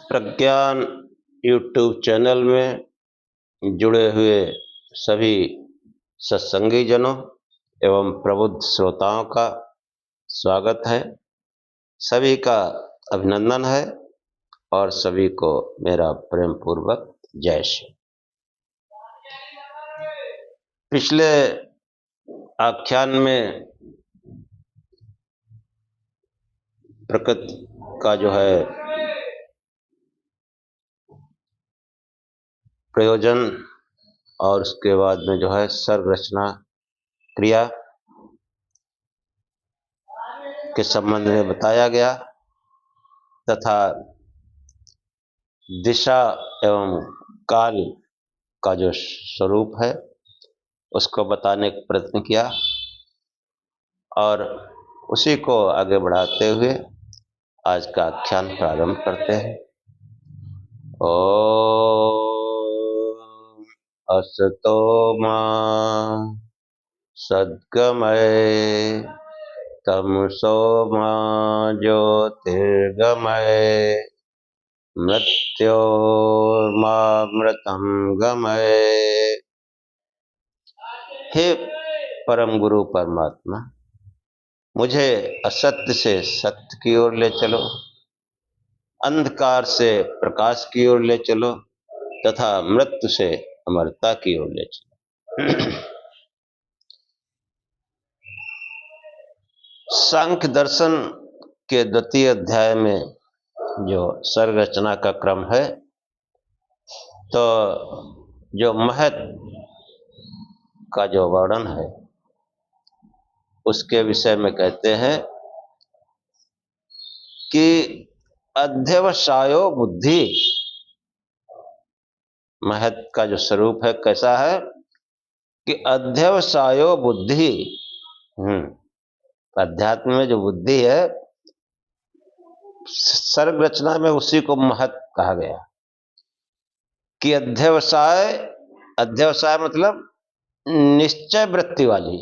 प्रज्ञान YouTube channel में जुड़े हुए सभी सत्संगी जनों एवं प्रबुद्ध श्रोताओं का स्वागत है। सभी का अभिनंदन है और सभी को मेरा प्रेम पूर्वक जय श्री। पिछले आख्यान में प्रकृति का जो है प्रयोजन और उसके बाद में जो है सर्ग रचना क्रिया के संबंध में बताया गया तथा दिशा एवं काल का जो स्वरूप है उसको बताने का प्रयत्न किया और उसी को आगे बढ़ाते हुए आज का आख्यान प्रारंभ करते हैं। ओम असतो मा सद्गमय तमसो मा ज्योतिर्गमय मृत्योर्मामृतं गमय। हे परम गुरु परमात्मा, मुझे असत्य से सत्य की ओर ले चलो, अंधकार से प्रकाश की ओर ले चलो तथा मृत्यु से अमरता की ओर ले चलो। सांख्य दर्शन के द्वितीय अध्याय में जो सर्ग रचना का क्रम है, तो जो महत का जो वर्णन है उसके विषय में कहते हैं कि अध्यवसायो बुद्धि। महत का जो स्वरूप है कैसा है कि अध्यवसायो बुद्धि। अध्यात्म में जो बुद्धि है, सर्ग रचना में उसी को महत कहा गया कि अध्यवसाय। अध्यवसाय मतलब निश्चय वृत्ति वाली।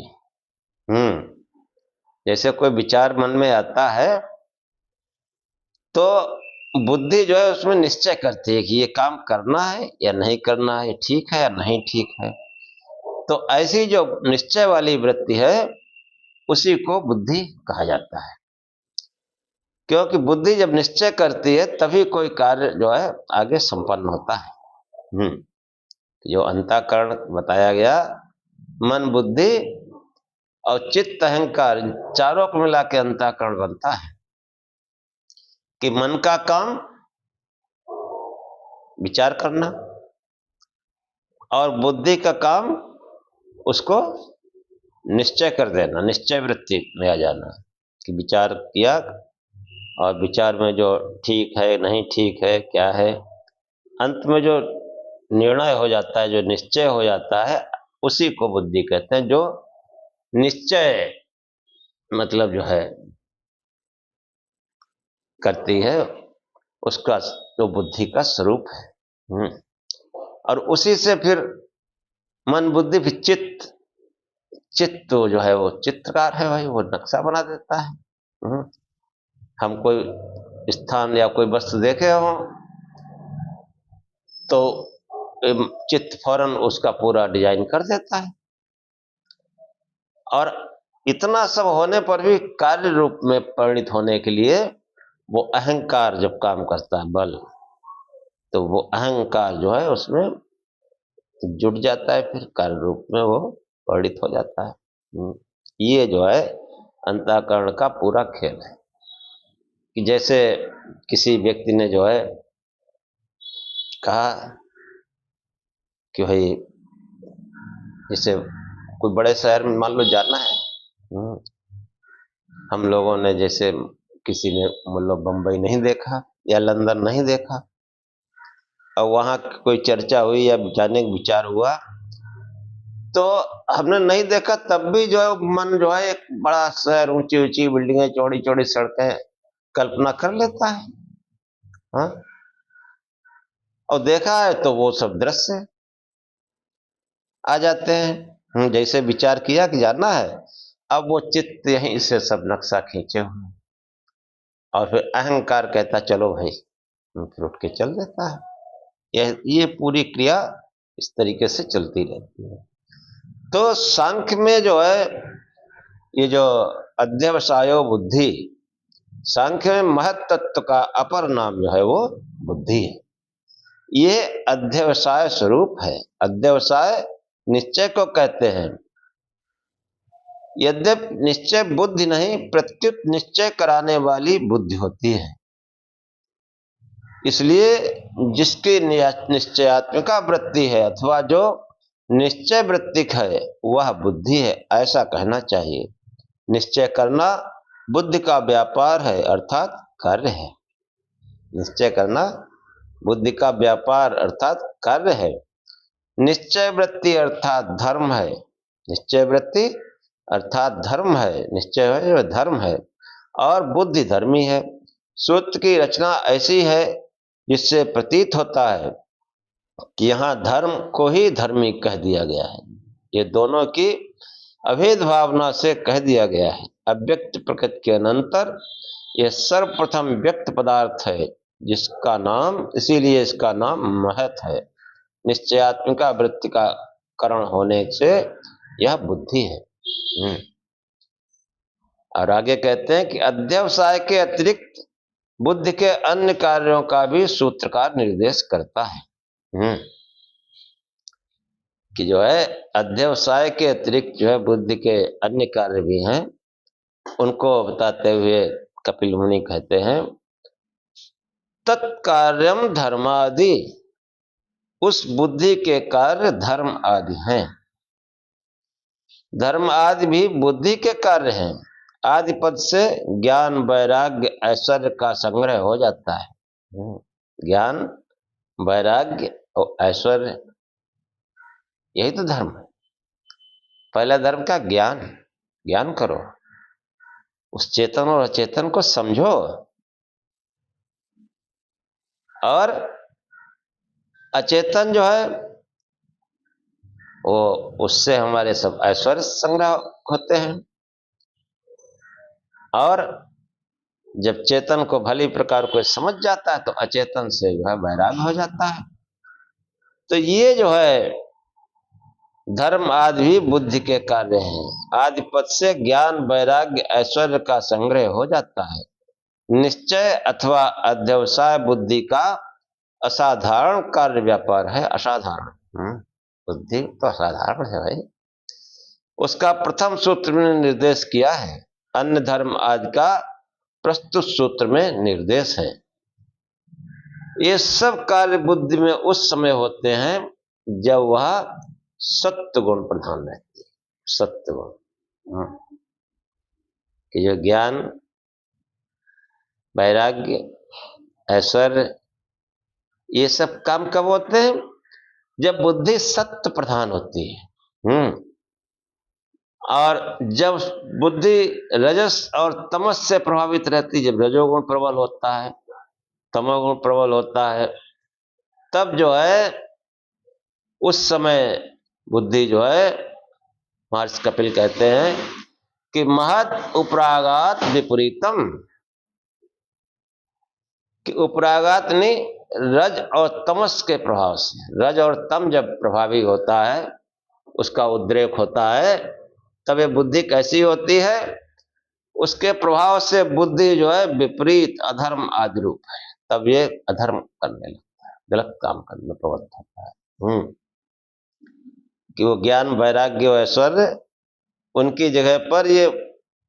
जैसे कोई विचार मन में आता है तो बुद्धि जो है उसमें निश्चय करती है कि ये काम करना है या नहीं करना है, ठीक है या नहीं ठीक है। तो ऐसी जो निश्चय वाली वृत्ति है उसी को बुद्धि कहा जाता है, क्योंकि बुद्धि जब निश्चय करती है तभी कोई कार्य जो है आगे संपन्न होता है। जो अंतःकरण बताया गया, मन बुद्धि और चित्त अहंकार, चारों को मिला के अंतःकरण बनता है। कि मन का काम विचार करना और बुद्धि का काम उसको निश्चय कर देना, निश्चय वृत्ति में आ जाना कि विचार किया और विचार में जो ठीक है नहीं ठीक है क्या है, अंत में जो निर्णय हो जाता है, जो निश्चय हो जाता है, उसी को बुद्धि कहते हैं। जो निश्चय मतलब जो है करती है उसका जो बुद्धि का स्वरूप है। और उसी से फिर मन बुद्धि भी चित्त जो है वो चित्रकार है भाई, वो नक्शा बना देता है। हम कोई स्थान या कोई वस्तु देखे हो तो चित्त फौरन उसका पूरा डिजाइन कर देता है। और इतना सब होने पर भी कार्य रूप में परिणित होने के लिए वो अहंकार जब काम करता है, बल, तो वो अहंकार जो है उसमें जुट जाता है, फिर कार्य रूप में वो परिणित हो जाता है। ये जो है अंतःकरण का पूरा खेल है। कि जैसे किसी व्यक्ति ने जो है कहा कि भाई जैसे कोई बड़े शहर में मान लो जाना है, हम लोगों ने जैसे किसी ने मतलब बंबई नहीं देखा या लंदन नहीं देखा और वहां कोई चर्चा हुई या जाने का विचार हुआ तो हमने नहीं देखा, तब भी जो है मन जो है एक बड़ा शहर, ऊंची ऊंची बिल्डिंगें, चौड़ी चौड़ी सड़कें कल्पना कर लेता है। हाँ, और देखा है तो वो सब दृश्य आ जाते हैं। जैसे विचार किया कि जाना है, अब वो चित्त यहीं से सब नक्शा खींचे हुए और फिर अहंकार कहता चलो भाई फिर उठ के चल देता है। ये पूरी क्रिया इस तरीके से चलती रहती है। तो सांख्य में जो है ये जो अध्यवसायो बुद्धि, सांख्य में महत तत्व का अपर नाम जो है वो बुद्धि है। ये अध्यवसाय स्वरूप है। अध्यवसाय निश्चय को कहते हैं। यद्यपि निश्चय बुद्धि नहीं, प्रत्युत निश्चय कराने वाली बुद्धि होती है। इसलिए जिसकी निश्चयात्मिका वृत्ति है अथवा जो निश्चय वृत्तिक है वह बुद्धि है, ऐसा कहना चाहिए। निश्चय करना बुद्धि का व्यापार है अर्थात कार्य है। निश्चय करना बुद्धि का व्यापार अर्थात कार्य है। निश्चय वृत्ति अर्थात धर्म है। निश्चय वृत्ति अर्थात धर्म है। निश्चय है धर्म है और बुद्धि धर्मी है। सूत्र की रचना ऐसी है जिससे प्रतीत होता है कि यहाँ धर्म को ही धर्मी कह दिया गया है। ये दोनों की अभेद भावना से कह दिया गया है। अव्यक्त प्रकृति के अनंतर यह सर्वप्रथम व्यक्त पदार्थ है जिसका नाम, इसीलिए इसका नाम महत है। निश्चयात्मिका वृत्ति का कारण होने से यह बुद्धि है। और आगे कहते हैं कि अध्यवसाय के अतिरिक्त बुद्धि के अन्य कार्यों का भी सूत्रकार निर्देश करता है। कि जो है अध्यवसाय के अतिरिक्त जो है बुद्धि के अन्य कार्य भी हैं, उनको बताते हुए कपिल मुनि कहते हैं तत्कार्यम धर्मादि, उस बुद्धि के कार्य धर्म आदि हैं। धर्म आदि भी बुद्धि के कार्य हैं। आदि पद से ज्ञान वैराग्य ऐश्वर्य का संग्रह हो जाता है। ज्ञान वैराग्य और ऐश्वर्य, यही तो धर्म है। पहला धर्म का ज्ञान, ज्ञान करो, उस चेतन और अचेतन को समझो, और अचेतन जो है वो उससे हमारे सब ऐश्वर्य संग्रह होते हैं। और जब चेतन को भली प्रकार कोई समझ जाता है तो अचेतन से जो है वैराग्य हो जाता है। तो ये जो है धर्म आदि भी बुद्धि के कार्य हैं। आदि पद से ज्ञान वैराग्य ऐश्वर्य का संग्रह हो जाता है। निश्चय अथवा अध्यवसाय बुद्धि का असाधारण कार्य व्यापार है। असाधारण बुद्धि तो असाधारण है भाई। उसका प्रथम सूत्र में निर्देश किया है। अन्य धर्म आदि का प्रस्तुत सूत्र में निर्देश है। ये सब कार्य बुद्धि में उस समय होते हैं जब वह सत्य गुण प्रधान रहती है। सत्य गुण कि जो ज्ञान वैराग्य ऐश्वर्य ये सब काम कब होते हैं? जब बुद्धि सत्य प्रधान होती है। और जब बुद्धि रजस और तमस से प्रभावित रहती है, जब रजोगुण प्रबल होता है, तमोगुण प्रबल होता है, तब जो है उस समय बुद्धि जो है, महर्षि कपिल कहते हैं कि महत उपरागात विपरीतम, कि उपरागात नहीं, रज और तमस के प्रभाव से, रज और तम जब प्रभावी होता है, उसका उद्रेक होता है, तब ये बुद्धि कैसी होती है? उसके प्रभाव से बुद्धि जो है विपरीत अधर्म आदि रूप है। तब ये अधर्म करने लगता है, गलत काम करने में प्रवृत्त होता है। कि वो ज्ञान वैराग्य और ऐश्वर्य उनकी जगह पर ये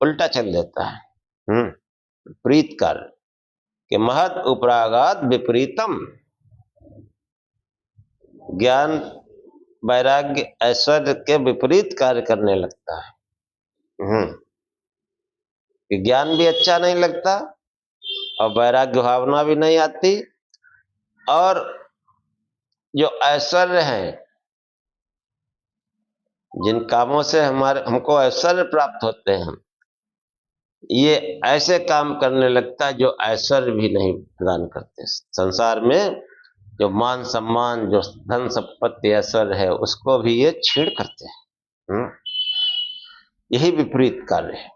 उल्टा चल देता है। विपरीत कार्य कि महत उपरागात विपरीतम, ज्ञान वैराग्य ऐश्वर्य के विपरीत कार्य करने लगता है। कि ज्ञान भी अच्छा नहीं लगता और वैराग्य भावना भी नहीं आती, और जो ऐश्वर्य है, जिन कामों से हमको ऐश्वर्य प्राप्त होते हैं, ये ऐसे काम करने लगता है जो ऐश्वर्य भी नहीं प्रदान करते। संसार में जो मान सम्मान, जो धन संपत्ति ऐश्वर्य है, उसको भी ये छीड़ करते हैं। यही विपरीत कार्य है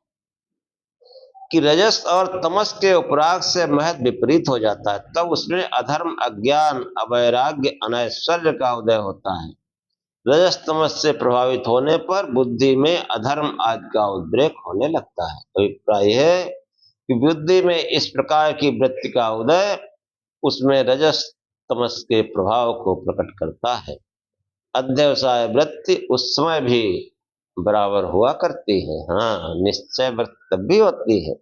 कि रजस और तमस के उपराग से महत विपरीत हो जाता है, तब उसमें अधर्म, अज्ञान, अवैराग्य, अनैश्वर्य का उदय होता है। रजस तमस से प्रभावित होने पर बुद्धि में अधर्म आदि का उद्रेक होने लगता है। अभिप्राय है कि बुद्धि में इस प्रकार की वृत्ति का उदय उसमें रजस तमस के प्रभाव को प्रकट करता है। अध्यवसाय वृत्ति उस समय भी बराबर हुआ करती है। हाँ, निश्चय वृत्ति तब भी होती है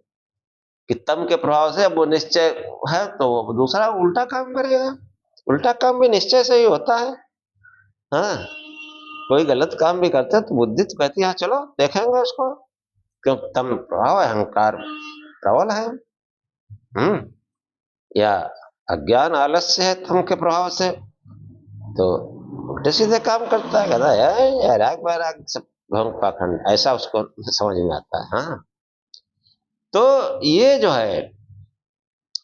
कि तम के प्रभाव से, अब वो निश्चय है तो वो दूसरा उल्टा काम करेगा। उल्टा काम भी निश्चय से ही होता है। हाँ, कोई गलत काम भी करते हैं तो बुद्धि तो कहती है हाँ चलो देखेंगे उसको, क्यों तम प्रभाव है, अहंकार प्रबल है। या अज्ञान आलस्य है तम के प्रभाव से, तो उल्टे सीधे काम करता है, कहता है राग वैराग सब भंग पाखंड, ऐसा उसको समझ में आता है। हाँ, तो ये जो है,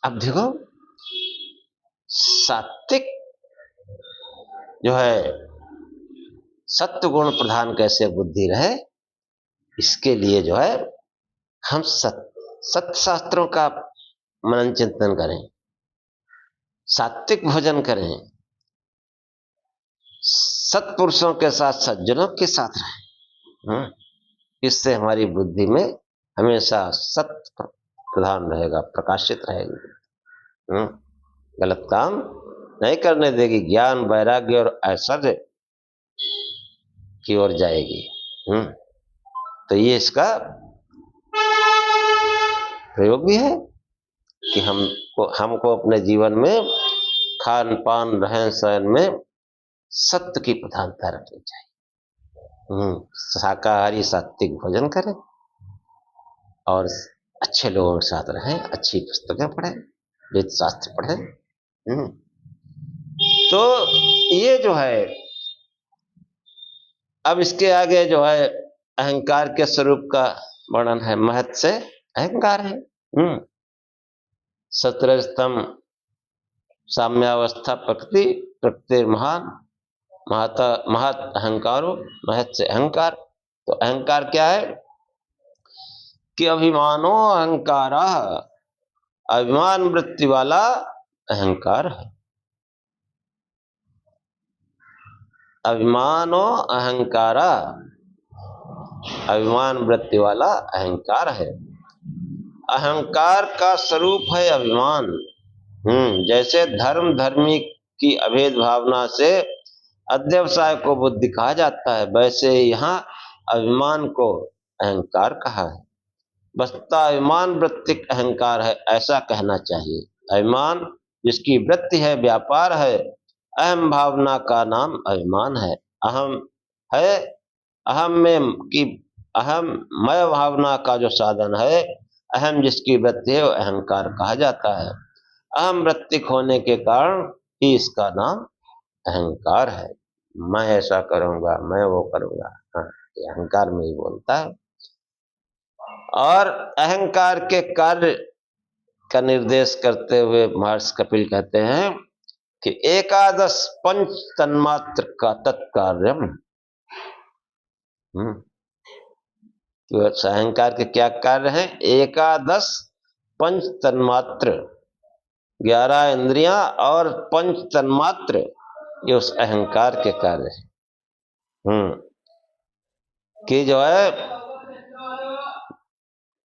अब देखो सात्विक जो है सत्य गुण प्रधान कैसे बुद्धि रहे, इसके लिए जो है हम सत्य शास्त्रों का मनन चिंतन करें, सात्विक भोजन करें, सत्पुरुषों के साथ, सज्जनों के साथ रहें। इससे हमारी बुद्धि में हमेशा सत्य प्रधान रहेगा, प्रकाशित रहेगी, गलत काम नहीं करने देगी, ज्ञान, वैराग्य और ऐश्वर्य की ओर जाएगी। तो ये इसका प्रयोग भी है कि हमको अपने जीवन में खान पान, रहन सहन में सत्य की प्रधानता रखनी चाहिए। शाकाहारी सात्विक भोजन करें और अच्छे लोगों के साथ रहें, अच्छी पुस्तकें पढ़ें, वेद शास्त्र पढ़ें। तो ये जो है, अब इसके आगे जो है अहंकार के स्वरूप का वर्णन है। महत से अहंकार है। सत्रस्तम साम्यावस्था प्रकृति, प्रकृति महान, महत अहंकारो, महत से अहंकार। तो अहंकार क्या है कि अभिमानो अहंकार, अभिमान वृत्ति वाला अहंकार है। अभिमानो अहंकारा, अभिमान वृत्ति वाला अहंकार है। अहंकार का स्वरूप है अभिमान। जैसे धर्म धर्मी की अभेद भावना से अध्यवसाय को बुद्धि कहा जाता है, वैसे यहाँ अभिमान को अहंकार कहा है। वस्तुतः अभिमान वृत्तिक अहंकार है, ऐसा कहना चाहिए। अभिमान जिसकी वृत्ति है, व्यापार है, अहम भावना का नाम अभिमान है। अहम है, अहम में की अहम मय भावना का जो साधन है, अहम जिसकी वृत्ति है, वो अहंकार कहा जाता है। अहम वृत्तिक होने के कारण ही इसका नाम अहंकार है। मैं ऐसा करूंगा, मैं वो करूंगा, हाँ, ये अहंकार में ही बोलता है। और अहंकार के कार्य का निर्देश करते हुए महर्षि कपिल कहते हैं कि एकादश पंच तन्मात्र का तत्कार्यम। तो अहंकार के क्या कार्य हैं? एकादश पंच तन्मात्र, 11 इंद्रियां और पंच तन्मात्र, ये उस अहंकार के कार्य है। कि जो है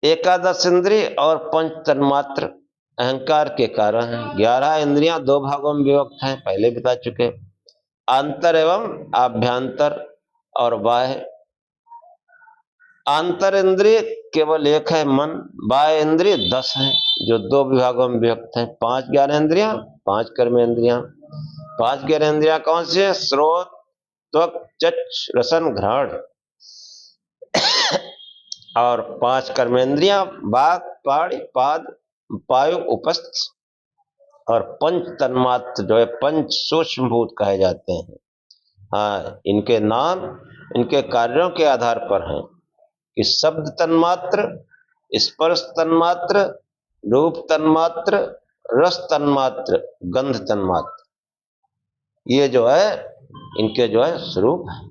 एकादश इंद्रिय और पंच तन्मात्र अहंकार के कारण है। 11 इंद्रियां 2 भागों में विभक्त हैं, पहले बता चुके, आंतर एवं आभ्यंतर और बाह्य। आंतर इंद्रिय केवल एक है, मन। बाह्य इंद्रिय 10 हैं, जो 2 विभागों में विभक्त हैं, 5 ज्ञानेंद्रियां, 5 कर्मेंद्रियां। 5 ज्ञानेंद्रियां कौन सी है? श्रोत, त्वक, चक्षु, रसन, घ्राण। और 5 कर्मेंद्रियां वाक, पाणि, पाद, पायु, उपस्थ। और पंच तन्मात्र जो है पंच सूक्ष्म भूत कहे जाते हैं। हाँ, इनके नाम इनके कार्यों के आधार पर हैं कि शब्द तन्मात्र, स्पर्श तन्मात्र, रूप तन्मात्र, रस तन्मात्र, गंध तन्मात्र। ये जो है इनके जो है स्वरूप है।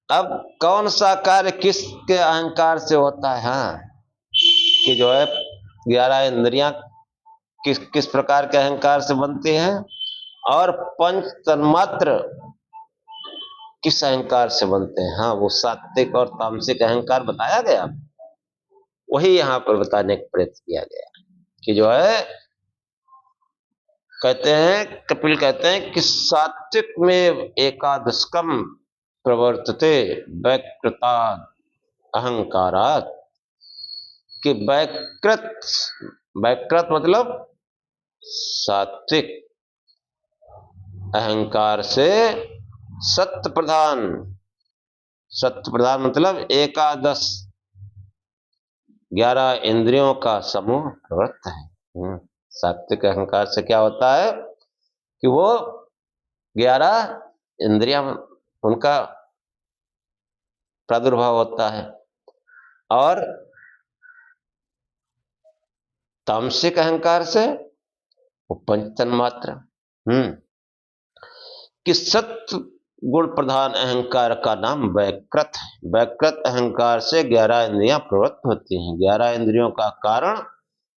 अब कौन सा कार्य किसके अहंकार से होता है? हाँ, कि जो है 11 इंद्रियां किस किस प्रकार के अहंकार से बनती हैं और पंच तन्मात्र किस अहंकार से बनते हैं। हाँ, वो सात्विक और तामसिक अहंकार बताया गया, वही यहां पर बताने का प्रयत्न किया गया कि जो है कहते हैं, कपिल कहते हैं कि सात्विक में एकादशकम प्रवर्तते वैकृता अहंकारात, कि वैकृत मतलब सात्विक अहंकार से सत्य प्रधान मतलब एकादश 11 इंद्रियों का समूह प्रवृत्त है। सात्विक अहंकार से क्या होता है कि वो 11 इंद्रियां उनका प्रादुर्भाव होता है, और तामसिक अहंकार से वो पंच तन्मात्र। कि सत्य गुण प्रधान अहंकार का नाम वैकृत है। वैकृत अहंकार से 11 इंद्रियां प्रवृत्त होती हैं। 11 इंद्रियों का कारण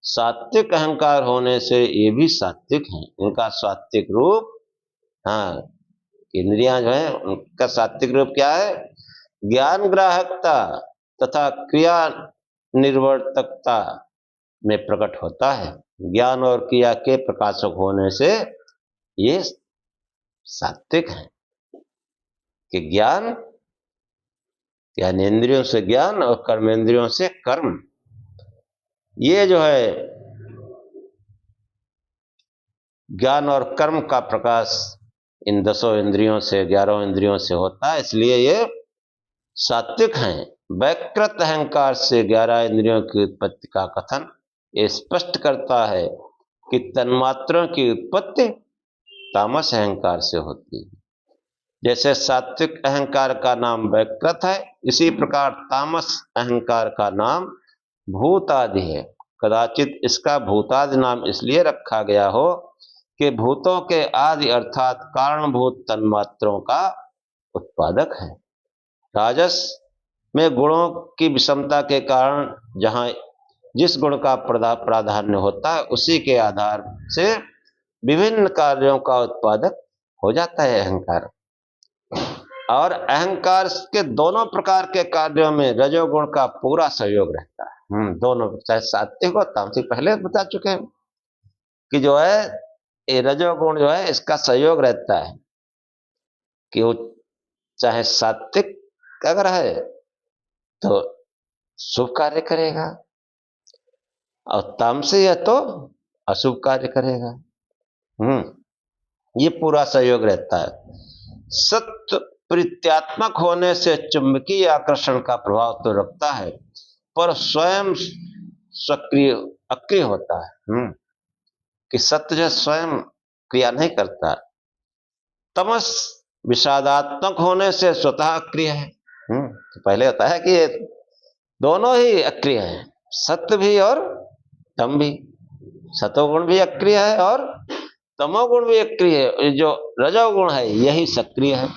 सात्विक अहंकार होने से ये भी सात्विक हैं। इनका सात्विक रूप, हाँ, इंद्रियां जो है उनका सात्विक रूप क्या है? ज्ञान ग्राहकता तथा क्रिया निर्वर्तकता में प्रकट होता है। ज्ञान और क्रिया के प्रकाशक होने से ये सात्विक है। कि ज्ञान यानी इंद्रियों से ज्ञान और कर्मेंद्रियों से कर्म, ये जो है ज्ञान और कर्म का प्रकाश इन 10 इंद्रियों से 11 इंद्रियों से होता है, इसलिए ये सात्विक हैं। वैकृत अहंकार से 11 इंद्रियों की उत्पत्ति का कथन ये स्पष्ट करता है कि तन्मात्रों की उत्पत्ति तामस अहंकार से होती है। जैसे सात्विक अहंकार का नाम वैकृत है, इसी प्रकार तामस अहंकार का नाम भूतादि है। कदाचित इसका भूतादि नाम इसलिए रखा गया हो कि भूतों के आदि अर्थात कारणभूत तन्मात्रों का उत्पादक है। राजस में गुणों की विषमता के कारण जहां जिस गुण का प्राधान्य होता है, उसी के आधार से विभिन्न कार्यों का उत्पादक हो जाता है अहंकार। और अहंकार के दोनों प्रकार के कार्यों में रजोगुण का पूरा सहयोग रहता है। दोनों, चाहे सात्विक और तामसिक, पहले बता चुके हैं कि जो है ये रजोगुण जो है इसका सहयोग रहता है कि वो चाहे सात्विक अगर है तो शुभ कार्य करेगा, और तामसिक है तो अशुभ कार्य करेगा। ये पूरा सहयोग रहता है। सत्य प्रीत्यात्मक होने से चुंबकीय आकर्षण का प्रभाव तो रखता है, पर स्वयं सक्रिय अक्रिय होता है। कि सत्य जो स्वयं क्रिया नहीं करता। तमस विषादात्मक होने से स्वतः अक्रिय है। तो पहले होता है कि ये दोनों ही अक्रिय है, सत्य भी और तम भी। सतोगुण भी अक्रिय है और तमोगुण भी अक्रिय है। जो रजोगुण है यही सक्रिय है।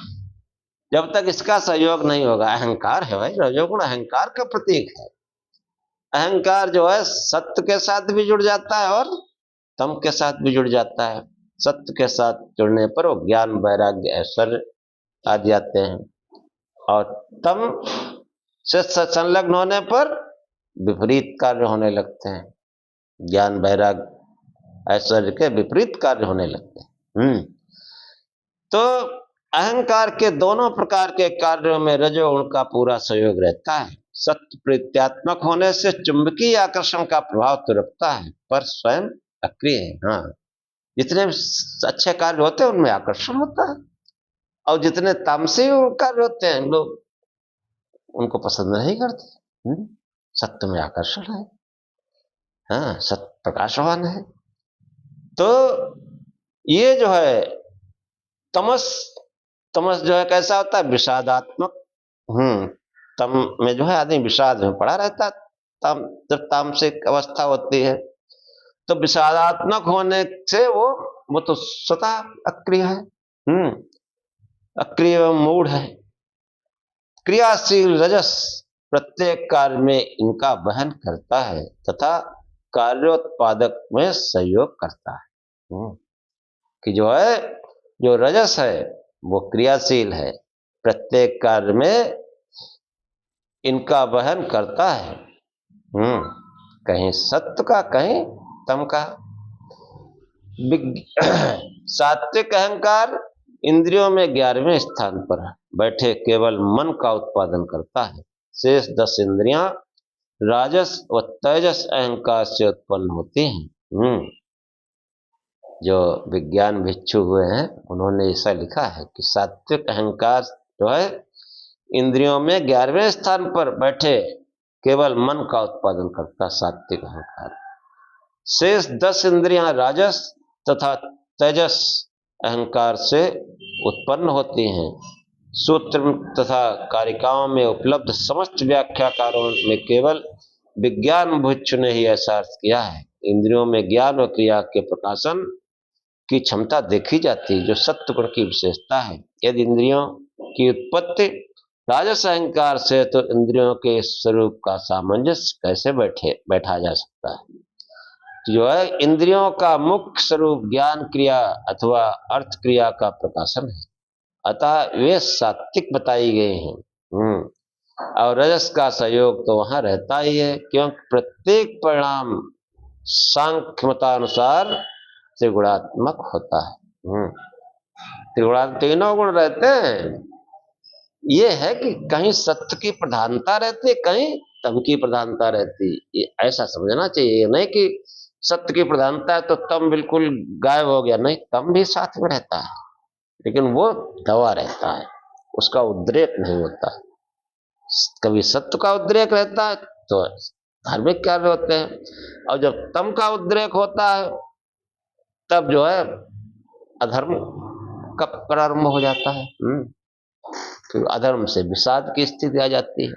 जब तक इसका सहयोग नहीं होगा, अहंकार है भाई, रजोगुण अहंकार का प्रतीक है। अहंकार जो है सत्य के साथ भी जुड़ जाता है और तम के साथ भी जुड़ जाता है। सत्य के साथ जुड़ने पर वो ज्ञान, वैराग्य, ऐश्वर्य आदि आते हैं, और तम से संलग्न होने पर विपरीत कार्य होने लगते हैं। ज्ञान, वैराग्य, ऐश्वर्य के विपरीत कार्य होने लगते हैं। तो अहंकार के दोनों प्रकार के कार्यों में रजोगुण का पूरा सहयोग रहता है। सत्य प्रीत्यात्मक होने से चुंबकीय आकर्षण का प्रभाव तो रखता है, पर स्वयं अक्रिय है। हाँ, जितने अच्छे कार्य होते हैं उनमें आकर्षण होता है, और जितने तामसिक कार्य होते हैं लोग उनको पसंद नहीं करते। सत्य में आकर्षण है। हाँ, सत्य प्रकाशवान है। तो ये जो है तमस जो है कैसा होता है? विषादात्मक। तम में जो है आदमी विषाद में पड़ा रहता है। जब तामसिक अवस्था होती है तो विषादात्मक होने से वो तो स्वतः अक्रिय है। अक्रिय मूढ़ है। क्रियाशील रजस प्रत्येक कार्य में इनका वहन करता है तथा कार्योत्पादक में सहयोग करता है। कि जो रजस है वो क्रियाशील है, प्रत्येक कार्य में इनका वहन करता है, कहीं सत्व का कहीं तम का। सात्विक अहंकार इंद्रियों में 11वें स्थान पर बैठे केवल मन का उत्पादन करता है। शेष 10 इंद्रियां राजस व तेजस अहंकार से उत्पन्न होती हैं। जो विज्ञान भिक्षु हुए हैं उन्होंने ऐसा लिखा है कि सात्विक अहंकार जो है इंद्रियों में 11वें स्थान पर बैठे केवल मन का उत्पादन करता सात्विक अहंकार। शेष 10 इंद्रियां राजस तथा तेजस अहंकार से उत्पन्न होती हैं। सूत्र तथा कारिकाओं में उपलब्ध समस्त व्याख्याकारों में केवल विज्ञान भिक्षु ने ही ऐसा अर्थ किया है। इंद्रियों में ज्ञान और क्रिया के प्रकाशन की क्षमता देखी जाती है, जो सत्व गुण की विशेषता है। यदि इंद्रियों की उत्पत्ति राजस अहंकार से, तो इंद्रियों के स्वरूप का सामंजस्य कैसे बैठा जा सकता है। जो है इंद्रियों का मुख्य स्वरूप ज्ञान क्रिया अथवा अर्थ क्रिया का प्रकाशन है, अतः वे सात्विक बताई गए हैं। और रजस का सहयोग तो वहां रहता ही है, क्योंकि प्रत्येक परिणाम सांख्य मतानुसार त्रिगुणात्मक होता है। त्रिगुणात्मक तीनों गुण रहते हैं। ये है कि कहीं सत्य की प्रधानता रहती है, कहीं तम की प्रधानता रहती है, ऐसा समझना चाहिए। नहीं कि सत्य की प्रधानता है तो तम बिल्कुल गायब हो गया, नहीं, तम भी साथ में रहता है, लेकिन वो दवा रहता है, उसका उद्रेक नहीं होता। कभी सत्य का उद्रेक रहता है तो धार्मिक कार्य होते हैं, और जब तम का उद्रेक होता है तब जो है अधर्म का प्रारंभ हो जाता है। तो अधर्म से विषाद की स्थिति आ जाती है।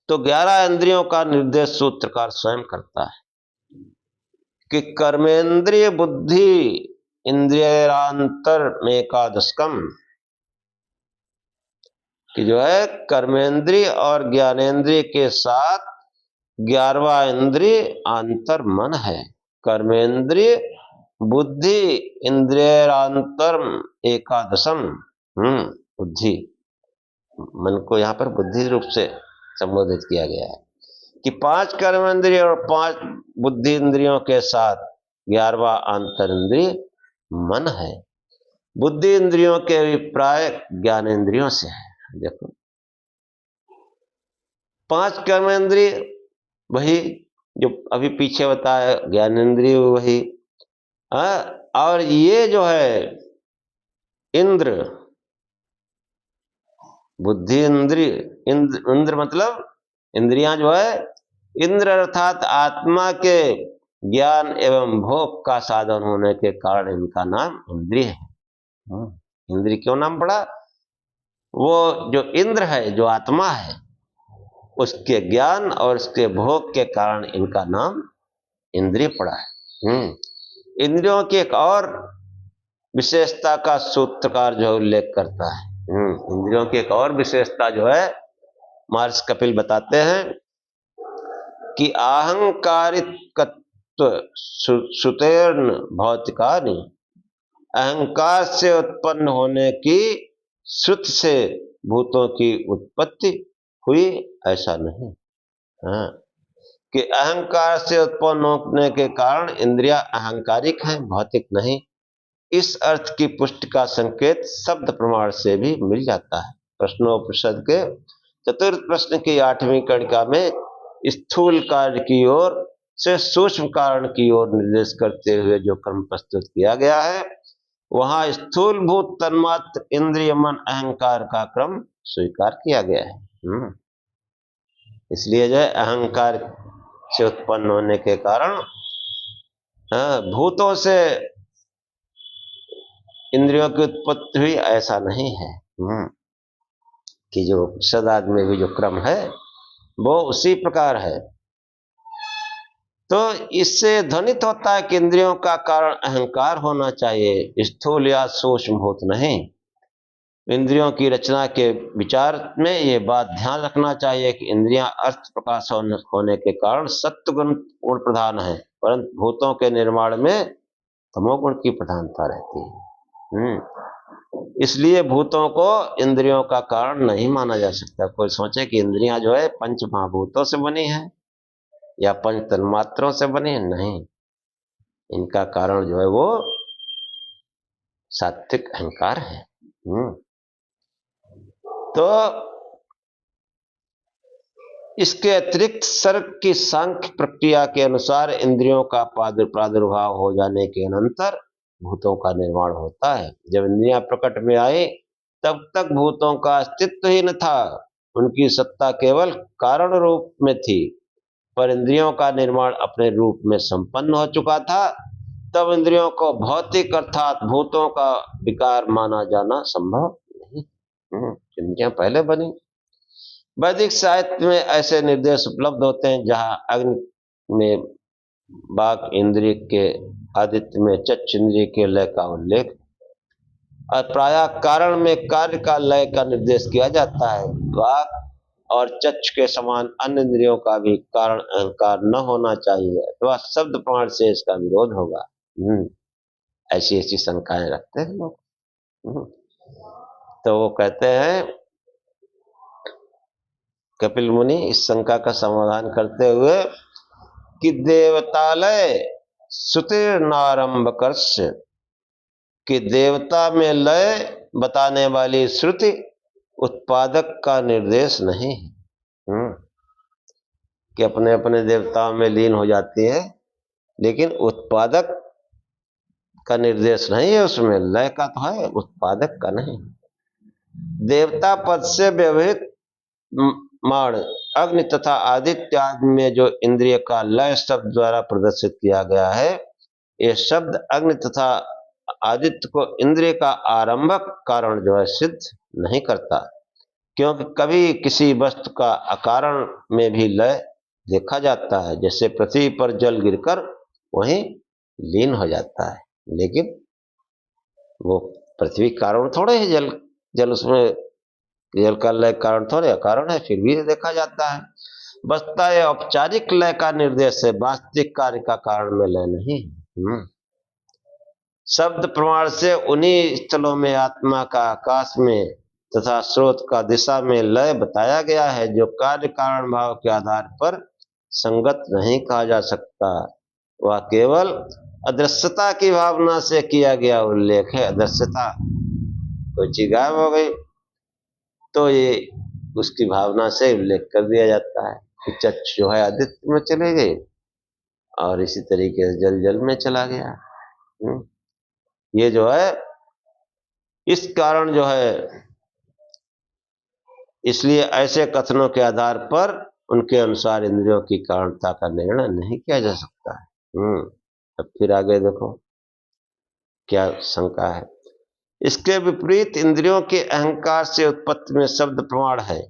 तो 11 इंद्रियों का निर्देश सूत्रकार स्वयं करता है कि कर्मेंद्रिय बुद्धि इंद्रियांतर में एकादशकम, कि जो है कर्मेंद्रिय और ज्ञानेन्द्रिय के साथ 11वां इंद्रिय आंतर मन है। कर्मेंद्रिय बुद्धि इंद्रियांतर एकादशम, बुद्धि, मन को यहाँ पर बुद्धि रूप से संबोधित किया गया है कि 5 कर्मेंद्रिय और 5 बुद्धि इंद्रियों के साथ 11वां आंतर इंद्रिय मन है। बुद्धि इंद्रियों के अभिप्राय ज्ञान इंद्रियों से है। देखो 5 कर्मेंद्रिय वही जो अभी पीछे बताया, ज्ञान इंद्रिय वही, और ये जो है इंद्र, बुद्धि इंद्रिय, इंद्र मतलब इंद्रियां जो है, इंद्र अर्थात आत्मा के ज्ञान एवं भोग का साधन होने के कारण इनका नाम इंद्रिय है। इंद्रिय क्यों नाम पड़ा? वो जो इंद्र है, जो आत्मा है, उसके ज्ञान और उसके भोग के कारण इनका नाम इंद्रिय पड़ा है। इंद्रियों की एक और विशेषता का सूत्रकार जो उल्लेख करता है। इंद्रियों की एक और विशेषता जो है महर्षि कपिल बताते हैं कि अहंकारित्व सुतेर्न भौतिकानि, अहंकार से उत्पन्न होने की श्रुत से भूतों की उत्पत्ति हुई, ऐसा नहीं। कि अहंकार से उत्पन्न होने के कारण इंद्रियां अहंकारिक हैं, भौतिक नहीं। इस अर्थ की पुष्टि का संकेत शब्द प्रमाण से भी मिल जाता है। प्रश्नोपनिषद के चतुर्थ प्रश्न की 8वीं कणिका में स्थूल कार्य की ओर से सूक्ष्म कारण की ओर निर्देश करते हुए जो क्रम प्रस्तुत किया गया है, वहां स्थूल भूत तन्मात्र इंद्रिय मन अहंकार का क्रम स्वीकार किया गया है। इसलिए जो है अहंकार से उत्पन्न होने के कारण भूतों से इंद्रियों की उत्पत्ति हुई, ऐसा नहीं है। कि जो उपनिषद में भी जो क्रम है वो उसी प्रकार है। तो इससे ध्वनित होता है कि इंद्रियों का कारण अहंकार होना चाहिए, स्थूल या सूक्ष्म भूत नहीं। इंद्रियों की रचना के विचार में ये बात ध्यान रखना चाहिए कि इंद्रियां अर्थ प्रकाश होने के कारण सत्वगुण गुण प्रधान है, परंतु भूतों के निर्माण में तमोगुण की प्रधानता रहती है। इसलिए भूतों को इंद्रियों का कारण नहीं माना जा सकता। कोई सोचे कि इंद्रियां जो है पंच महाभूतों से बनी है या पंच तन्मात्रों से बनी है, नहीं, इनका कारण जो है वो सात्विक अहंकार है। तो इसके अतिरिक्त सर्ग की सांख्य प्रक्रिया के अनुसार इंद्रियों का प्रादुर्भाव हो जाने के अनंतर भूतों का निर्माण होता है। जब इंद्रियां प्रकट में आई तब तक भूतों का अस्तित्व ही न था, उनकी सत्ता केवल कारण रूप में थी, पर इंद्रियों का निर्माण अपने रूप में संपन्न हो चुका था। तब इंद्रियों को भौतिक अर्थात भूतों का विकार माना जाना संभव नहीं। इंद्रियां पहले बनी। वैदिक साहित्य में ऐसे निर्देश उपलब्ध होते हैं जहां अग्नि में वाक इंद्रिय के, आदित्य में चक्षु इंद्रिय के लय का उल्लेख, और प्रायः कारण में कार्य का लय का निर्देश किया जाता है। वाक और चक्षु के समान अन्य इंद्रियों का भी कारण अहंकार न होना चाहिए अथवा शब्द प्रमाण से इसका विरोध होगा। ऐसी ऐसी शंकाएं रखते हैं लोग। तो वो कहते हैं, कपिल मुनि इस शंका का समाधान करते हुए कि देवतालय श्रुतिर्नारंभ कर्ष, कि देवता में लय बताने वाली श्रुति उत्पादक का निर्देश नहीं है। कि अपने अपने देवताओं में लीन हो जाती है, लेकिन उत्पादक का निर्देश नहीं है, उसमें लय का तो है, उत्पादक का नहीं। देवता पद से व्यवहित माण अग्नि तथा आदित्य आदि में जो इंद्रिय का लय शब्द द्वारा प्रदर्शित किया गया है, ये शब्द अग्नि तथा आदित्य को इंद्रिय का आरंभक कारण जो है सिद्ध नहीं करता, क्योंकि कभी किसी वस्तु का अकारण में भी लय देखा जाता है। जैसे पृथ्वी पर जल गिरकर वहीं लीन हो जाता है, लेकिन वो पृथ्वी कारण थोड़े है, जल उसमें जल का लय कारण थोड़े अकारण है, फिर भी देखा जाता है। बसता है औपचारिक लय का निर्देश है, वास्तविक कार्य का कारण में लय नहीं। शब्द प्रमाण से उन्हीं स्थलों में आत्मा का आकाश में तथा स्रोत का दिशा में लय बताया गया है, जो कार्य कारण भाव के आधार पर संगत नहीं कहा जा सकता। वह केवल अदृश्यता की भावना से किया गया उल्लेख है। अदृश्यता, कोई चीज गायब हो गई तो ये उसकी भावना से उल्लेख कर दिया जाता है कि चक्षु जो है आदित्य में चले गए और इसी तरीके से जल जल में चला गया। ये जो है इस कारण जो है, इसलिए ऐसे कथनों के आधार पर उनके अनुसार इंद्रियों की कारणता का निर्णय नहीं किया जा सकता है। अब फिर आगे देखो क्या शंका है। इसके विपरीत इंद्रियों के अहंकार से उत्पत्ति में शब्द प्रमाण है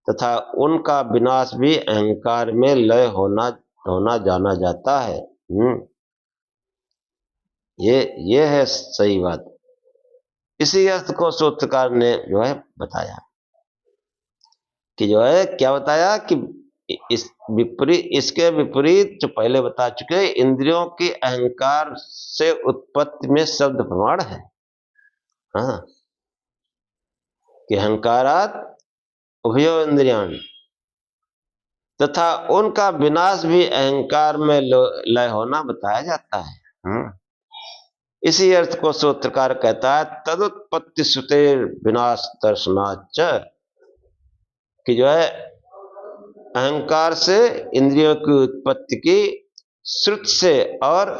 तथा उनका विनाश भी अहंकार में लय होना जाना जाता है। ये है सही बात। इसी अर्थ को सूत्रकार ने जो है बताया कि जो है क्या बताया कि इसके विपरीत जो पहले बता चुके, इंद्रियों के अहंकार से उत्पत्ति में शब्द प्रमाण है। कि अहंकारात उभयो इंद्रियान, तथा उनका विनाश भी अहंकार में लय होना बताया जाता है। इसी अर्थ को सूत्रकार कहता है तदुत्पत्ति श्रुतेर विनाश दर्शनाच, कि जो है अहंकार से इंद्रियों की उत्पत्ति की श्रुति से और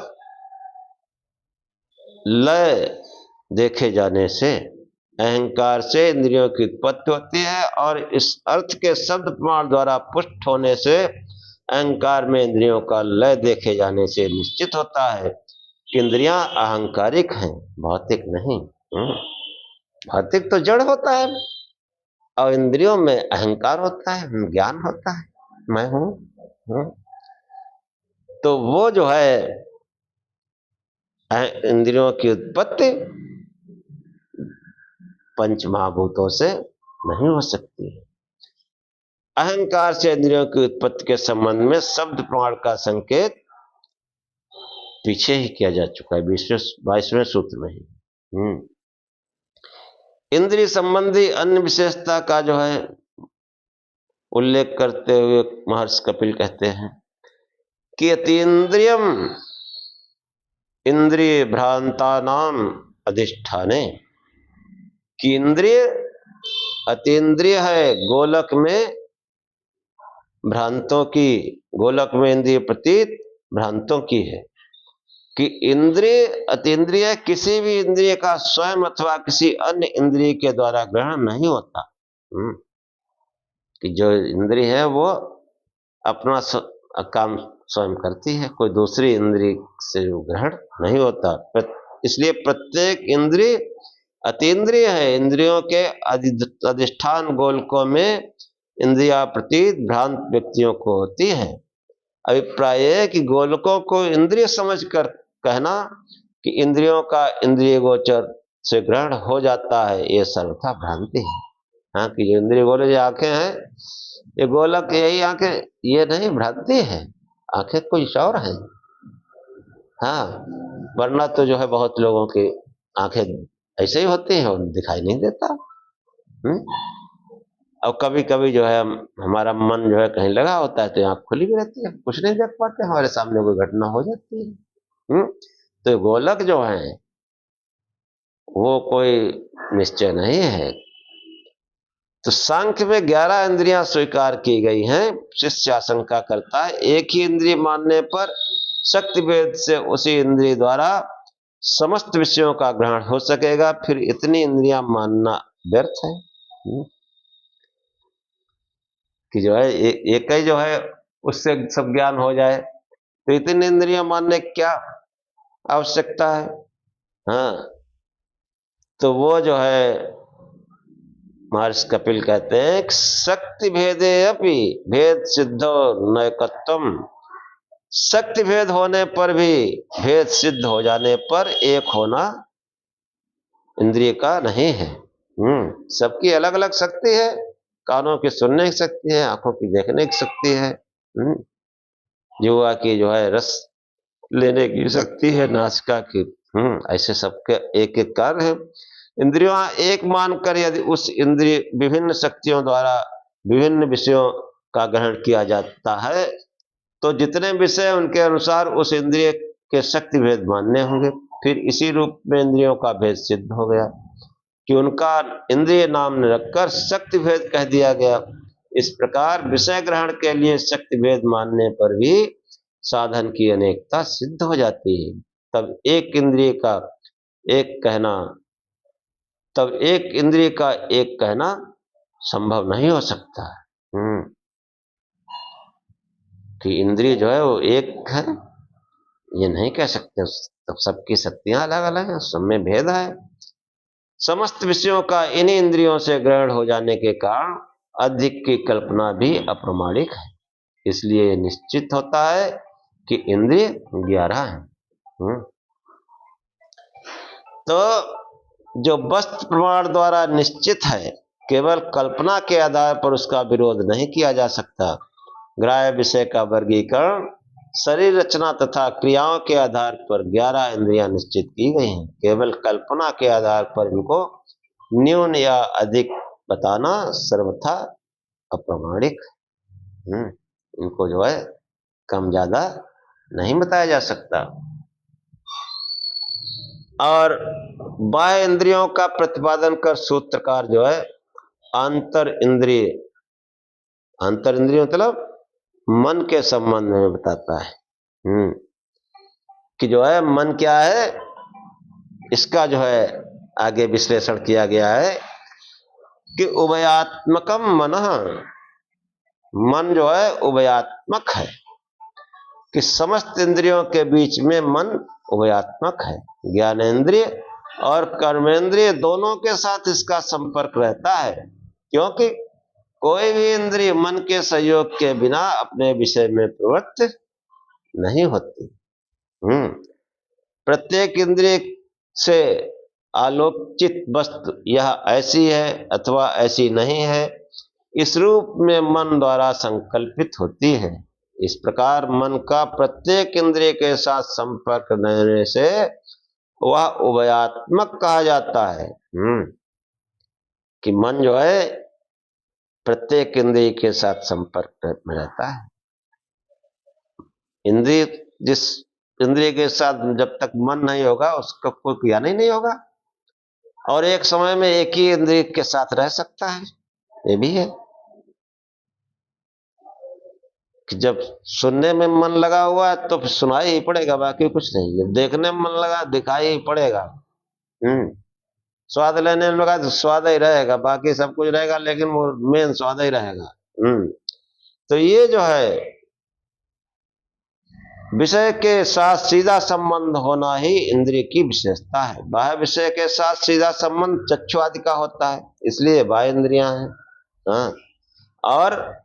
लय देखे जाने से अहंकार से इंद्रियों की उत्पत्ति होती है, और इस अर्थ के शब्द प्रमाण द्वारा पुष्ट होने से अहंकार में इंद्रियों का लय देखे जाने से निश्चित होता है कि इंद्रियां अहंकारिक हैं, भौतिक नहीं। भौतिक तो जड़ होता है और इंद्रियों में अहंकार होता है, ज्ञान होता है, मैं हूं। तो वो जो है इंद्रियों की उत्पत्ति पंच महाभूतों से नहीं हो सकती है। अहंकार से इंद्रियों की उत्पत्ति के संबंध में शब्द प्रमाण का संकेत पीछे ही किया जा चुका है 22वें सूत्र में ही। इंद्रिय संबंधी अन्य विशेषता का जो है उल्लेख करते हुए महर्षि कपिल कहते हैं कि अतीन्द्रियम इंद्रिय भ्रांता नाम अधिष्ठाने, कि इंद्रिय अतीन्द्रिय है गोलक में भ्रांतों की, गोलक में इंद्रिय प्रतीत भ्रांतों की है। कि इंद्रिय अतीन्द्रिय किसी भी इंद्रिय का स्वयं अथवा किसी अन्य इंद्रिय के द्वारा ग्रहण नहीं होता। कि जो इंद्रिय है वो अपना काम स्वयं करती है, कोई दूसरी इंद्रिय से ग्रहण नहीं होता। इसलिए प्रत्येक इंद्रिय अतीन्द्रिय है। इंद्रियों के अधिष्ठान गोलकों में इंद्रिया प्रतीत भ्रांत व्यक्तियों को होती है। अभिप्राय है कि गोलकों को इंद्रिय समझकर कहना कि इंद्रियों का इंद्रिय गोचर से ग्रहण हो जाता है, ये सर्वथा भ्रांति है। हाँ, कि जो इंद्रिय गोलक जो आंखें हैं, ये गोलक यही आंखें, ये नहीं, भ्रांति है। आंखें कुछ और हैं। हाँ, वरना तो जो है बहुत लोगों की आंखें ऐसे ही होती हैं और दिखाई नहीं देता। और कभी कभी जो है हमारा मन जो है कहीं लगा होता है तो आंख खुली भी रहती है, कुछ नहीं देख पाते, हमारे सामने कोई घटना हो जाती है। तो गोलक जो है वो कोई निश्चय नहीं है। तो सांख्य में 11 इंद्रियां स्वीकार की गई हैं। शिष्य आशंका करता है एक ही इंद्रिय मानने पर शक्ति भेद से उसी इंद्रिय द्वारा समस्त विषयों का ग्रहण हो सकेगा, फिर इतनी इंद्रियां मानना व्यर्थ है। कि जो है एक ही जो है उससे सब ज्ञान हो जाए, तो इतनी इंद्रियां मानने की क्या आवश्यकता है। हाँ, तो वो जो है महर्षि कपिल कहते हैं शक्ति भेदे अपि भेद सिद्धो नैकत्वम, शक्ति भेद होने पर भी भेद सिद्ध हो जाने पर एक होना इंद्रिय का नहीं है। सबकी अलग अलग शक्ति है। कानों की सुनने की शक्ति है, आंखों की देखने की शक्ति है, जीवा की जो है रस लेने की शक्ति है, नासिका की। ऐसे सबके एक एक कार्य है। इंद्रियों एक मानकर यदि उस इंद्रिय विभिन्न शक्तियों द्वारा विभिन्न विषयों का ग्रहण किया जाता है तो जितने विषय उनके अनुसार उस इंद्रिय के शक्ति भेद मानने होंगे। फिर इसी रूप में इंद्रियों का भेद सिद्ध हो गया कि उनका इंद्रिय नाम रखकर शक्ति भेद कह दिया गया। इस प्रकार विषय ग्रहण के लिए शक्ति भेद मानने पर भी साधन की अनेकता सिद्ध हो जाती है। तब एक इंद्रिय का एक कहना संभव नहीं हो सकता। कि इंद्रिय जो है वो एक है ये नहीं कह सकते। तब सबकी शक्तियां अलग अलग हैं, सब में भेद है। समस्त विषयों का इन्हीं इंद्रियों से ग्रहण हो जाने के कारण अधिक की कल्पना भी अप्रमाणिक है। इसलिए निश्चित होता है कि इंद्रिय 11 हैं। तो जो वस्तु प्रमाण द्वारा निश्चित है, केवल कल्पना के आधार पर उसका विरोध नहीं किया जा सकता। ग्राह्य विषय का वर्गीकरण शरीर रचना तथा क्रियाओं के आधार पर 11 इंद्रियां निश्चित की गई हैं। केवल कल्पना के आधार पर इनको न्यून या अधिक बताना सर्वथा अप्रमाणिक। इनको जो है कम ज्यादा नहीं बताया जा सकता। और बाह्य इंद्रियों का प्रतिपादन कर सूत्रकार जो है अंतर इंद्रिय मतलब मन के संबंध में बताता है। कि जो है मन क्या है, इसका जो है आगे विश्लेषण किया गया है कि उभयात्मकम मनः, मन जो है उभयात्मक है। कि समस्त इंद्रियों के बीच में मन उभयात्मक है। ज्ञानेंद्रिय और कर्मेंद्रिय दोनों के साथ इसका संपर्क रहता है, क्योंकि कोई भी इंद्रिय मन के सहयोग के बिना अपने विषय में प्रवृत्त नहीं होती। प्रत्येक इंद्रिय से आलोचित वस्तु यह ऐसी है अथवा ऐसी नहीं है, इस रूप में मन द्वारा संकल्पित होती है। इस प्रकार मन का प्रत्येक इंद्रिय के साथ संपर्क रहने से वह उभयात्मक कहा जाता है। कि मन जो है प्रत्येक इंद्रिय के साथ संपर्क में रहता है। इंद्रिय जिस इंद्रिय के साथ जब तक मन नहीं होगा उसका कोई ज्ञान ही नहीं होगा, और एक समय में एक ही इंद्रिय के साथ रह सकता है। ये भी है कि जब सुनने में मन लगा हुआ है तो सुनाई ही पड़ेगा, बाकी कुछ नहीं। जब देखने में मन लगा दिखाई ही पड़ेगा। स्वाद लेने में लगा तो स्वाद ही रहेगा, बाकी सब कुछ रहेगा, लेकिन वो मेन स्वाद ही रहेगा। तो ये जो है विषय के साथ सीधा संबंध होना ही इंद्रिय की विशेषता है। बाह्य विषय के साथ सीधा संबंध चक्षु आदि का होता है, इसलिए बाह्य इंद्रियां हैं। हाँ, और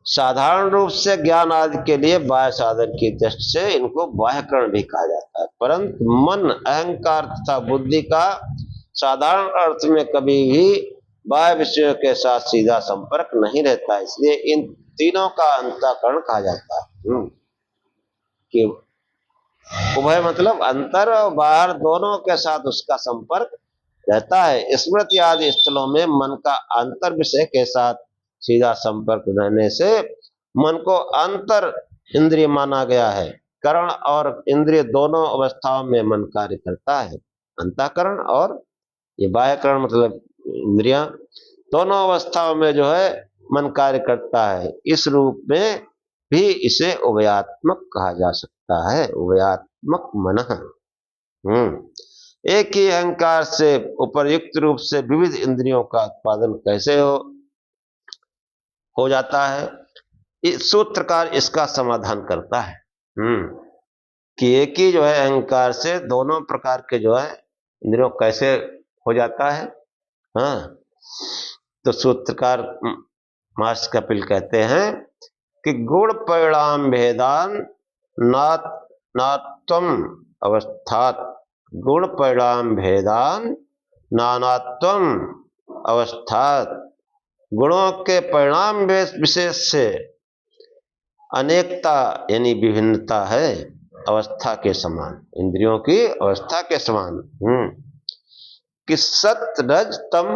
साधारण रूप से ज्ञान आदि के लिए बाह्य साधन की दृष्टि से इनको बाह्यकरण भी कहा जाता है। परंतु मन, अहंकार तथा बुद्धि का साधारण अर्थ में कभी भी बाह्य विषयों के साथ सीधा संपर्क नहीं रहता, इसलिए इन तीनों का अंतःकरण कहा जाता है। कि उभय मतलब अंतर और बाहर दोनों के साथ उसका संपर्क रहता है। स्मृति आदि स्थलों में मन का अंतर विषय के साथ सीधा संपर्क रहने से मन को अंतर इंद्रिय माना गया है। करण और इंद्रिय दोनों अवस्थाओं में मन कार्य करता है। अंतःकरण और ये बाह्यकरण मतलब इंद्रियां, दोनों अवस्थाओं में जो है मन कार्य करता है। इस रूप में भी इसे उभयात्मक कहा जा सकता है। उभयात्मक मनः। एक ही अहंकार से उपर्युक्त रूप से विविध इंद्रियों का उत्पादन कैसे हो जाता है, इस सूत्रकार इसका समाधान करता है। कि एक ही जो है अहंकार से दोनों प्रकार के जो है इंद्रियों कैसे हो जाता है। तो सूत्रकार महर्षि कपिल कहते हैं कि गुण परिणाम भेदान नानात्वम अवस्थात, गुण परिणाम भेदान नानात्वम अवस्थात, गुणों के परिणाम विशेष से अनेकता यानी विभिन्नता है अवस्था के समान, इंद्रियों की अवस्था के समान। कि सत रज तम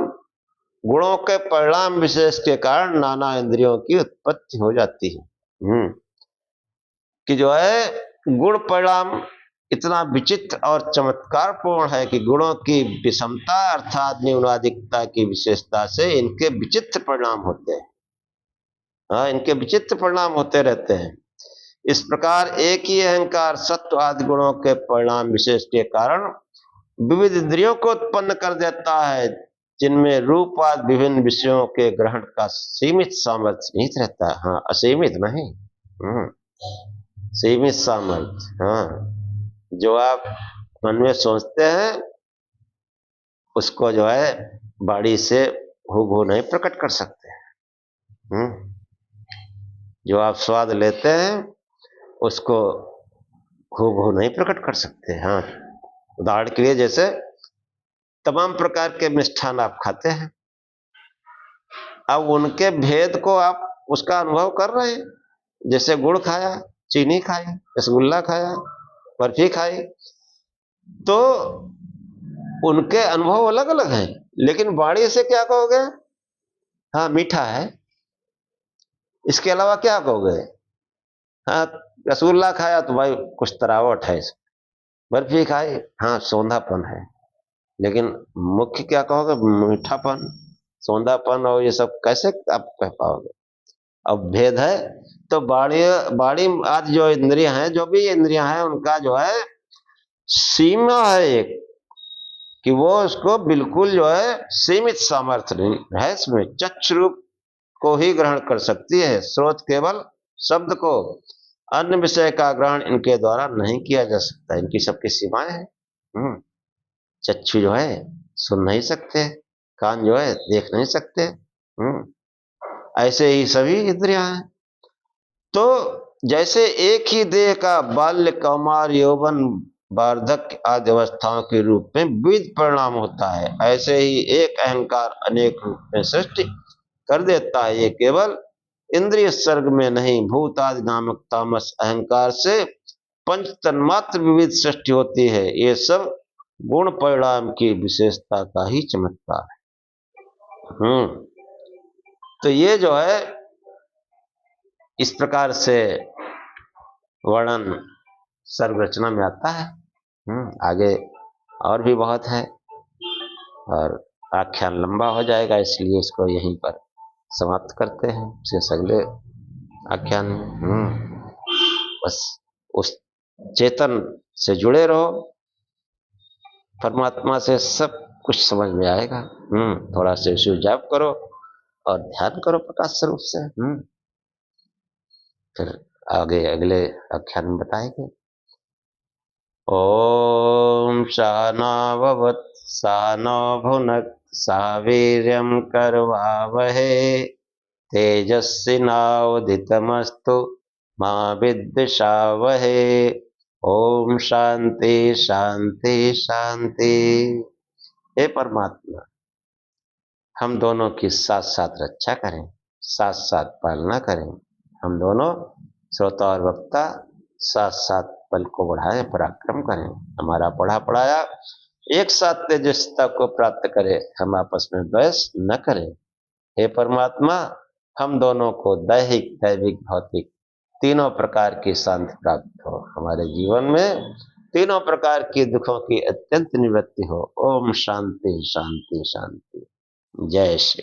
गुणों के परिणाम विशेष के कारण नाना इंद्रियों की उत्पत्ति हो जाती है। कि जो है गुण परिणाम इतना विचित्र और चमत्कार पूर्ण है कि गुणों की विषमता अर्थात न्यूनाधिकता की विशेषता से इनके विचित्र परिणाम होते हैं। इनके विचित्र परिणाम होते रहते हैं। इस प्रकार एक ही अहंकार सत्व आदि गुणों के परिणाम विशेष के कारण विविध इंद्रियों को उत्पन्न कर देता है, जिनमें रूप आदि विभिन्न विषयों के ग्रहण का सीमित सामर्थ्य निहित रहता है। हाँ, असीमित नहीं, सीमित सामर्थ्य। जो आप मन में सोचते हैं उसको जो है वाणी से हूबहू नहीं प्रकट कर सकते। जो आप स्वाद लेते हैं उसको हूबहू नहीं प्रकट कर सकते। उदाहरण के लिए जैसे तमाम प्रकार के मिष्ठान आप खाते हैं, अब उनके भेद को आप उसका अनुभव कर रहे हैं। जैसे गुड़ खाया, चीनी खाई, रसगुल्ला खाया, बर्फी खाई, तो उनके अनुभव अलग अलग हैं, लेकिन वाणी से क्या कहोगे? मीठा है, इसके अलावा क्या कहोगे? रसगुल्ला खाया तो भाई कुछ तरावट है, बर्फी खाई, सौंधापन है, लेकिन मुख्य क्या कहोगे? मीठापन, सौंधापन, और ये सब कैसे आप कह पाओगे? अब भेद है। तो बाड़ी आदि जो इंद्रियां हैं, जो भी इंद्रियां हैं, उनका जो है सीमा है एक, कि वो उसको बिल्कुल जो है सीमित सामर्थ्य नहीं है। इसमें चक्षु रूप को ही ग्रहण कर सकती है, श्रोत केवल शब्द को, अन्य विषय का ग्रहण इनके द्वारा नहीं किया जा सकता। इनकी सबकी सीमाएं हैं। चक्षु जो है सुन नहीं सकते, कान जो है देख नहीं सकते। ऐसे ही सभी इंद्रियां हैं। तो जैसे एक ही देह का बाल्य, कौमार, यौवन, वार्धक्य आदि अवस्थाओं के रूप में विविध परिणाम होता है। ऐसे ही एक अहंकार अनेक रूप में सृष्टि कर देता है। ये केवल इंद्रिय सर्ग में नहीं, भूत आदि नामक तामस अहंकार से पंच तन्मात्र विविध सृष्टि होती है। ये सब गुण परिणाम की विशेषता का ही चमत्कार है। तो ये जो है इस प्रकार से वर्णन सर्ग रचना में आता है। आगे और भी बहुत है और आख्यान लंबा हो जाएगा, इसलिए इसको यहीं पर समाप्त करते हैं। फिर अगले आख्यान में बस उस चेतन से जुड़े रहो, परमात्मा से सब कुछ समझ में आएगा। थोड़ा से शिव जाप करो और ध्यान करो प्रकाश स्वरूप से। फिर आगे अगले आख्यान में बताएंगे। ओम सहना भवतु सहनौ भुनक्तु सह वीर्यं करवावहै तेजस्विनावधीतमस्तु मा विद्विषावहै। ओम शांति शांति शांति। हे परमात्मा, हम दोनों की साथ साथ रक्षा करें, साथ साथ पालना करें। हम दोनों श्रोता और वक्ता साथ साथ बल को बढ़ाएं, पराक्रम करें। हमारा पढ़ा पढ़ाया एक साथ तेजस्विता को प्राप्त करे, हम आपस में बहस न करें। हे परमात्मा, हम दोनों को दैहिक दैविक भौतिक तीनों प्रकार की शांति प्राप्त हो। हमारे जीवन में तीनों प्रकार की दुखों की अत्यंत निवृत्ति हो। ओम शांति शांति शांति। जय श्री